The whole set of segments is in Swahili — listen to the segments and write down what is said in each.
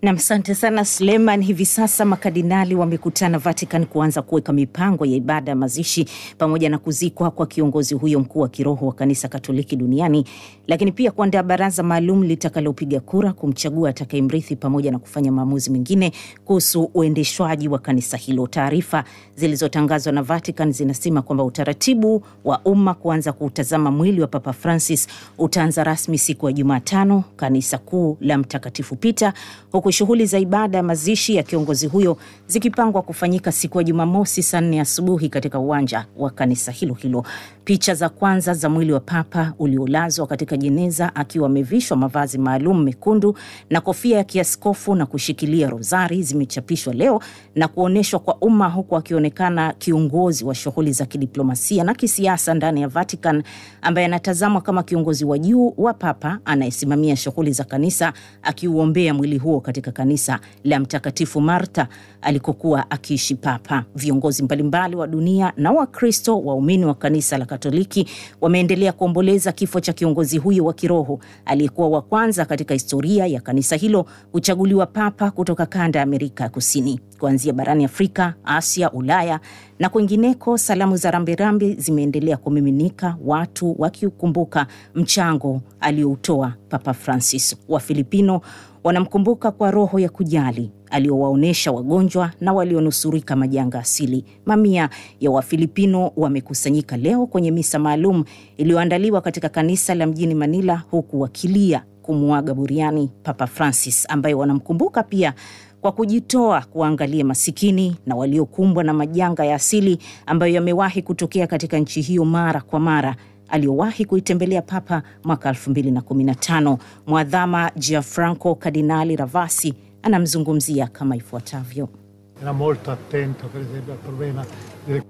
Na asante sana Suleiman. Hivi sasa makardinali wamekutana Vatican kuanza kuweka mipango ya ibada ya mazishi pamoja na kuzikwa kwa kiongozi huyo mkuu wa kiroho wa kanisa Katoliki duniani, lakini pia kuandaa baraza maalum litakalopiga kura kumchagua atakayemrithi pamoja na kufanya maamuzi mengine kuhusu uendeshwaji wa kanisa hilo. Taarifa zilizotangazwa na Vatican zinasema kwamba utaratibu wa umma kuanza kutazama mwili wa Papa Francis utaanza rasmi siku ya Jumatano kanisa kuu la Mtakatifu Peter, huku shughuli za ibada ya mazishi ya kiongozi huyo zikipangwa kufanyika siku ya Jumamosi saa 4 asubuhi katika uwanja wa kanisa hilo hilo. Picha za kwanza za mwili wa Papa uliolazwa katika jeneza akiwa amevishwa mavazi maalum mekundu na kofia ya kiaskofu na kushikilia rozari zimechapishwa leo na kuoneshwa kwa umma, huku akionekana kiongozi wa shughuli za kidiplomasia na kisiasa ndani ya Vatican ambaye anatazamwa kama kiongozi wa juu wa Papa anayesimamia shughuli za kanisa, akiuombea mwili huo katika kanisa la Mtakatifu Marta alikokuwa akiishi Papa. Viongozi mbalimbali wa dunia na Wakristo waumini wa kanisa la Katoliki wameendelea kuomboleza kifo cha kiongozi huyo wa kiroho aliyekuwa wa kwanza katika historia ya kanisa hilo kuchaguliwa Papa kutoka kanda ya Amerika ya Kusini. Kuanzia barani Afrika, Asia, Ulaya na kwingineko, salamu za rambirambi zimeendelea kumiminika, watu wakiukumbuka mchango aliyoutoa Papa Francis. Wafilipino wanamkumbuka kwa roho ya kujali aliowaonesha wagonjwa na walionusurika majanga asili. Mamia ya Wafilipino wamekusanyika leo kwenye misa maalum iliyoandaliwa katika kanisa la mjini Manila, huku wakilia kumuaga buriani Papa Francis, ambaye wanamkumbuka pia kwa kujitoa kuangalia masikini na waliokumbwa na majanga ya asili ambayo yamewahi kutokea katika nchi hiyo mara kwa mara, aliyowahi kuitembelea Papa mwaka 2015. Mwadhama Gianfranco Kardinali Ravasi anamzungumzia kama ifuatavyo.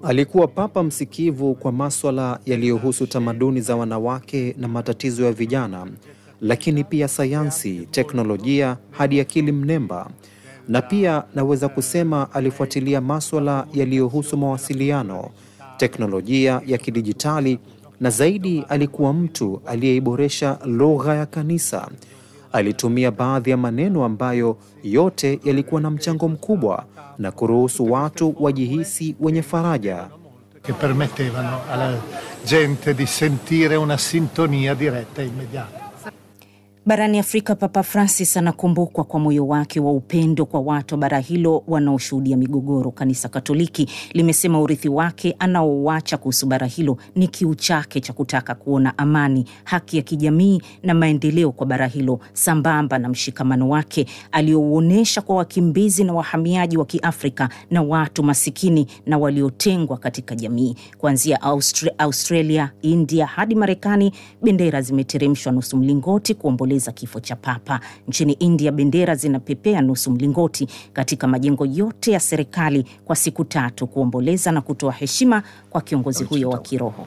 Alikuwa Papa msikivu kwa masuala yaliyohusu tamaduni za wanawake na matatizo ya vijana, lakini pia sayansi, teknolojia hadi akili mnemba. Na pia naweza kusema alifuatilia masuala yaliyohusu mawasiliano, teknolojia ya kidijitali, na zaidi alikuwa mtu aliyeiboresha lugha ya kanisa. Alitumia baadhi ya maneno ambayo yote yalikuwa na mchango mkubwa na kuruhusu watu wajihisi wenye faraja, che permettevano alla gente di sentire una sintonia diretta e immediata. Barani Afrika, Papa Francis anakumbukwa kwa moyo wake wa upendo kwa watu wa bara hilo wanaoshuhudia migogoro. Kanisa Katoliki limesema urithi wake anaouacha kuhusu bara hilo ni kiu chake cha kutaka kuona amani, haki ya kijamii na maendeleo kwa bara hilo, sambamba na mshikamano wake aliouonesha kwa wakimbizi na wahamiaji wa Kiafrika na watu masikini na waliotengwa katika jamii. Kuanzia Australia, India hadi Marekani, bendera zimeteremshwa nusu mlingoti kuomboleza kifo cha Papa. Nchini India, bendera zinapepea nusu mlingoti katika majengo yote ya serikali kwa siku 3 kuomboleza na kutoa heshima kwa kiongozi huyo wa kiroho.